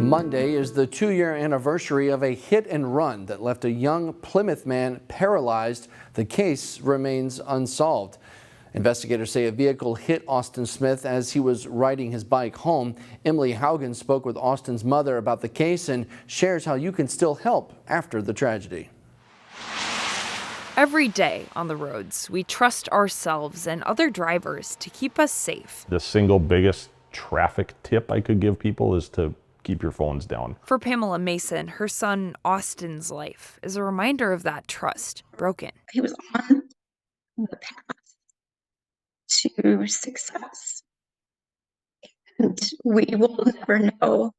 Monday is the 2-year anniversary of a hit and run that left a young Plymouth man paralyzed. The case remains unsolved. Investigators say a vehicle hit Austin Smith as he was riding his bike home. Emily Haugen spoke with Austin's mother about the case and shares how you can still help after the tragedy. Every day on the roads, we trust ourselves and other drivers to keep us safe. The single biggest traffic tip I could give people is to keep your phones down. For Pamela Mason, her son Austin's life is a reminder of that trust broken. He was on the path to success, and we will never know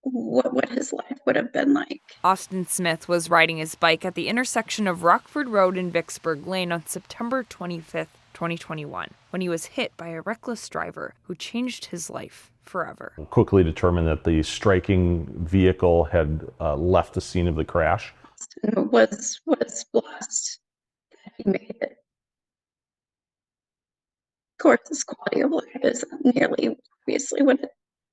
what his life would have been like. Austin Smith was riding his bike at the intersection of Rockford Road and Vicksburg Lane on September 25th, 2021, when he was hit by a reckless driver who changed his life forever. Quickly determined that the striking vehicle had left the scene of the crash. Austin was blessed that he made it. Of course, his quality of life isn't nearly obviously what it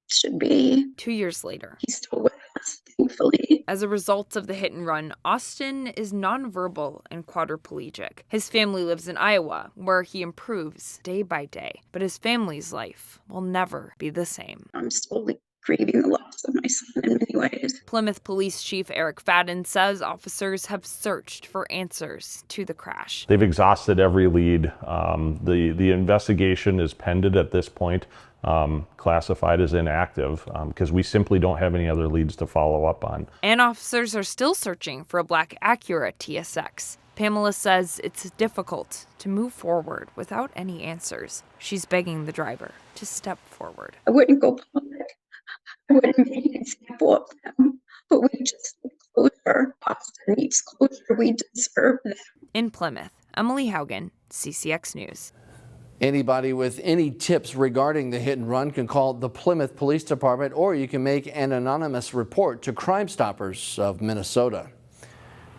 should be. 2 years later, he's still with us, thankfully. As a result of the hit and run, Austin is nonverbal and quadriplegic. His family lives in Iowa, where he improves day by day. But his family's life will never be the same. I'm still grieving the loss of my son in many ways. Plymouth Police Chief Eric Fadden says officers have searched for answers to the crash. They've exhausted every lead. The investigation is pending at this point, classified as inactive, because we simply don't have any other leads to follow up on. And officers are still searching for a black Acura TSX. Pamela says it's difficult to move forward without any answers. She's begging the driver to step forward. I wouldn't go public. I wouldn't make an example of them, but we just need closure. Austin needs closure. We deserve that. In Plymouth, Emily Haugen, CCX News. Anybody with any tips regarding the hit and run can call the Plymouth Police Department, or you can make an anonymous report to Crime Stoppers of Minnesota.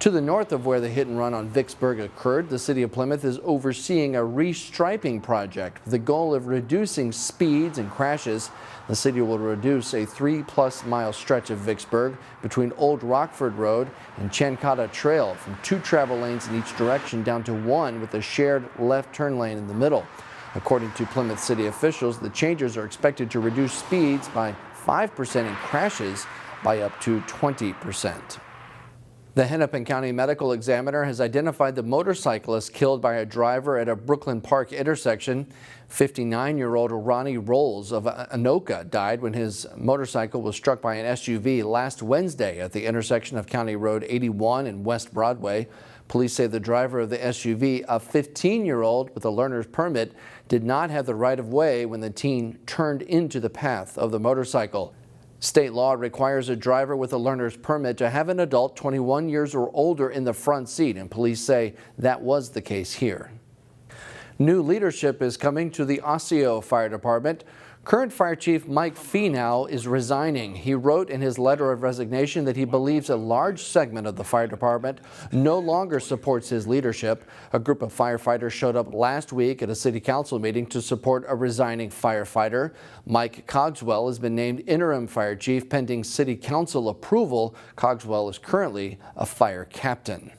To the north of where the hit and run on Vicksburg occurred, the city of Plymouth is overseeing a restriping project with the goal of reducing speeds and crashes. The city will reduce a 3+ mile stretch of Vicksburg between Old Rockford Road and Chancada Trail from 2 travel lanes in each direction down to 1 with a shared left turn lane in the middle. According to Plymouth city officials, the changes are expected to reduce speeds by 5% and crashes by up to 20%. The Hennepin County Medical Examiner has identified the motorcyclist killed by a driver at a Brooklyn Park intersection. 59-year-old Ronnie Rolls of Anoka died when his motorcycle was struck by an SUV last Wednesday at the intersection of County Road 81 and West Broadway. Police say the driver of the SUV, a 15-year-old with a learner's permit, did not have the right of way when the teen turned into the path of the motorcycle. State law requires a driver with a learner's permit to have an adult 21 years or older in the front seat, and police say that was the case here. New leadership is coming to the Osseo Fire Department. Current Fire Chief Mike Feenau is resigning. He wrote in his letter of resignation that he believes a large segment of the fire department no longer supports his leadership. A group of firefighters showed up last week at a city council meeting to support a resigning firefighter. Mike Cogswell has been named interim fire chief pending city council approval. Cogswell is currently a fire captain.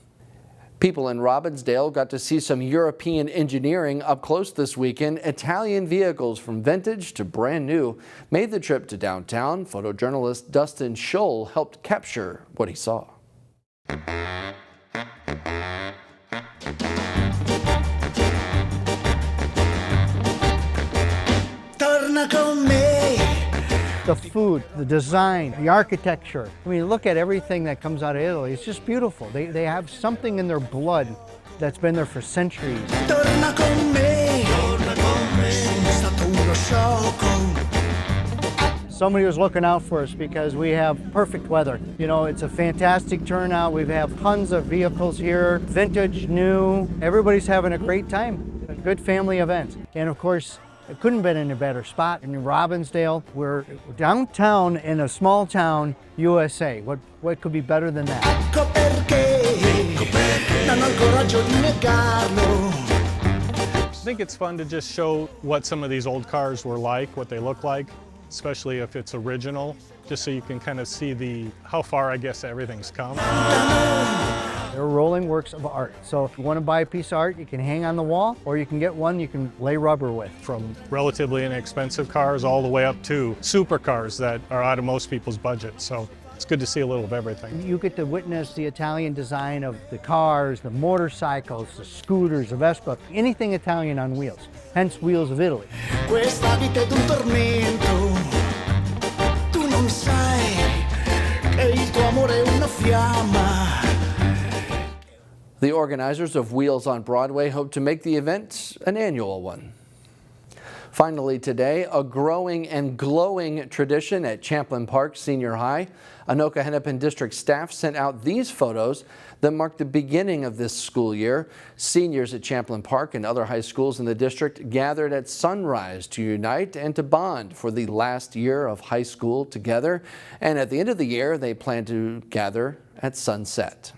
People in Robbinsdale got to see some European engineering up close this weekend. Italian vehicles from vintage to brand new made the trip to downtown. Photojournalist Dustin Scholl helped capture what he saw. The food, the design, the architecture. I mean, look at everything that comes out of Italy. It's just beautiful. They have something in their blood that's been there for centuries. Somebody was looking out for us because we have perfect weather. You know, it's a fantastic turnout. We have tons of vehicles here, vintage, new. Everybody's having a great time. A good family event. And of course, it couldn't have been in a better spot. In Robbinsdale, we're downtown in a small town, USA. What could be better than that? think it's fun to just show what some of these old cars were like, what they look like, especially if it's original, just so you can kind of see how far, I guess, everything's come. They're rolling works of art. So if you want to buy a piece of art, you can hang on the wall, or you can get one you can lay rubber with. From relatively inexpensive cars all the way up to supercars that are out of most people's budget. So it's good to see a little of everything. You get to witness the Italian design of the cars, the motorcycles, the scooters, the Vespa, anything Italian on wheels, hence Wheels of Italy. The organizers of Wheels on Broadway hope to make the event an annual one. Finally today, a growing and glowing tradition at Champlin Park Senior High. Anoka-Hennepin district staff sent out these photos that mark the beginning of this school year. Seniors at Champlin Park and other high schools in the district gathered at sunrise to unite and to bond for the last year of high school together. And at the end of the year, they plan to gather at sunset.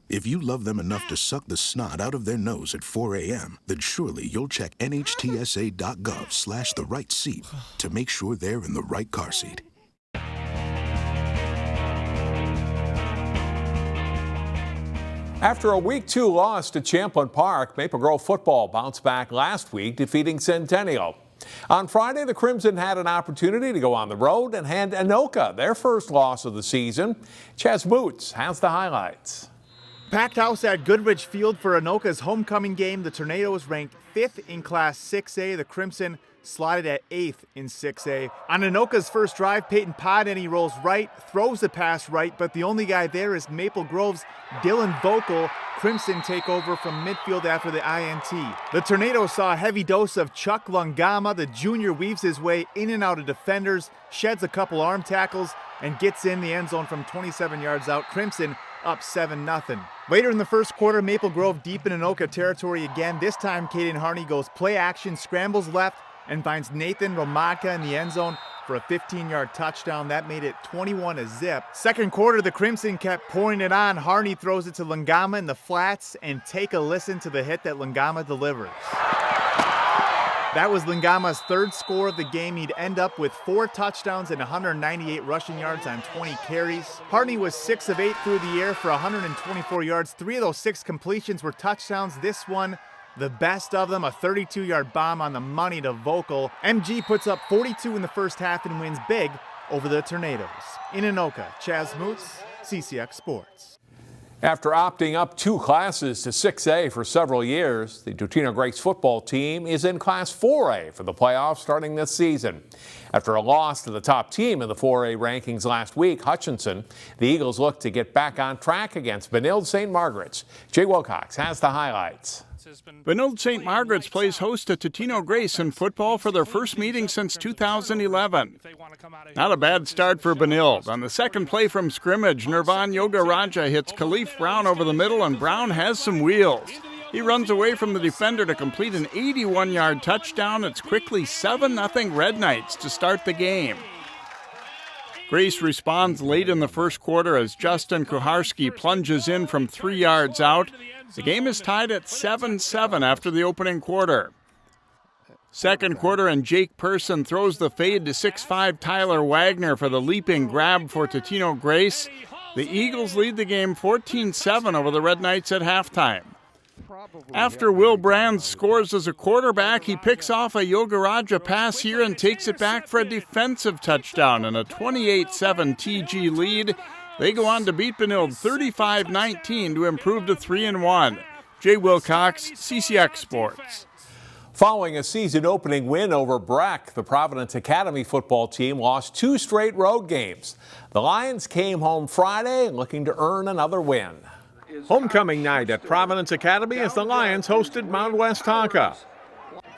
If you love them enough to suck the snot out of their nose at 4 a.m., then surely you'll check NHTSA.gov/the right seat to make sure they're in the right car seat. After a Week 2 loss to Champlin Park, Maple Grove football bounced back last week, defeating Centennial. On Friday, the Crimson had an opportunity to go on the road and hand Anoka their first loss of the season. Chaz Boots has the highlights. Packed house at Goodrich Field for Anoka's homecoming game. The Tornadoes ranked 5th in Class 6A. The Crimson slotted at 8th in 6A. On Anoka's first drive, Peyton Poddenny rolls right, throws the pass right, but the only guy there is Maple Grove's Dylan Vocal. Crimson take over from midfield after the INT. The Tornadoes saw a heavy dose of Chuck Lungama. The junior weaves his way in and out of defenders, sheds a couple arm tackles, and gets in the end zone from 27 yards out. Crimson up 7-0. Later in the first quarter, Maple Grove deep in Anoka territory again. This time, Caden Harney goes play action, scrambles left, and finds Nathan Romadka in the end zone for a 15-yard touchdown. That made it 21-0. Second quarter, the Crimson kept pouring it on. Harney throws it to Lungama in the flats, and take a listen to the hit that Lungama delivers. That was Lungama's third score of the game. He'd end up with 4 touchdowns and 198 rushing yards on 20 carries. Harney was 6 of 8 through the air for 124 yards. 3 of those 6 completions were touchdowns. This one, the best of them, a 32-yard bomb on the money to Vocal. MG puts up 42 in the first half and wins big over the Tornadoes. In Anoka, Chaz Moots, CCX Sports. After opting up 2 classes to 6A for several years, the Totino-Grace football team is in Class 4A for the playoffs starting this season. After a loss to the top team in the 4A rankings last week, Hutchinson, the Eagles look to get back on track against Benilde-St. Margaret's. Jay Wilcox has the highlights. Benilde-St. Margaret's plays host to Totino-Grace in football for their first meeting since 2011. Not a bad start for Benilde. On the second play from scrimmage, Nirvan Yogaraja hits Khalif Brown over the middle, and Brown has some wheels. He runs away from the defender to complete an 81-yard touchdown. It's quickly 7-0 Red Knights to start the game. Grace responds late in the first quarter as Justin Kuharski plunges in from 3 yards out. The game is tied at 7-7 after the opening quarter. Second quarter, and Jake Person throws the fade to 6'5" Tyler Wagner for the leaping grab for Totino-Grace. The Eagles lead the game 14-7 over the Red Knights at halftime. After Will Brand scores as a quarterback, he picks off a Yogaraja pass here and takes it back for a defensive touchdown and a 28-7 TG lead. They go on to beat Benilde 35-19 to improve to 3-1. Jay Wilcox, CCX Sports. Following a season-opening win over Breck, the Providence Academy football team lost 2 straight road games. The Lions came home Friday looking to earn another win. Homecoming night at Providence Academy as the Lions hosted Mound West Tonka.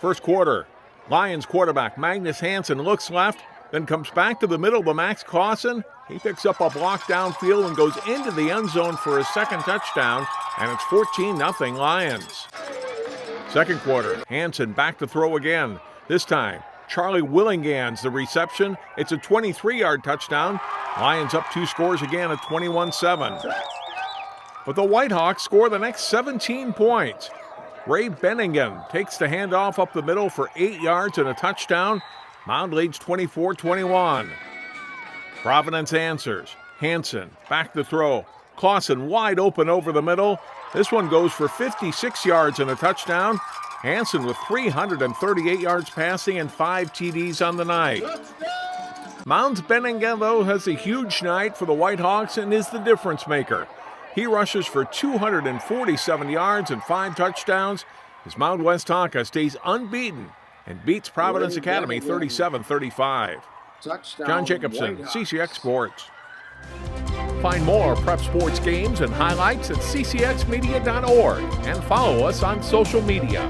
First quarter, Lions quarterback Magnus Hansen looks left, then comes back to the middle to Max Clausen. He picks up a block downfield and goes into the end zone for his second touchdown, and it's 14-0 Lions. Second quarter, Hansen back to throw again. This time, Charlie Willingans the reception. It's a 23-yard touchdown. Lions up 2 scores again at 21-7. But the Whitehawks score the next 17 points. Ray Benningen takes the handoff up the middle for 8 yards and a touchdown. Mound leads 24-21. Providence answers. Hansen back to throw. Clausen wide open over the middle. This one goes for 56 yards and a touchdown. Hansen with 338 yards passing and 5 TDs on the night. Mound's Benningen, though, has a huge night for the Whitehawks and is the difference maker. He rushes for 247 yards and 5 touchdowns as Mount West Tonka stays unbeaten and beats Providence Academy 37-35. John Jacobson, CCX Sports. Find more prep sports games and highlights at ccxmedia.org and follow us on social media.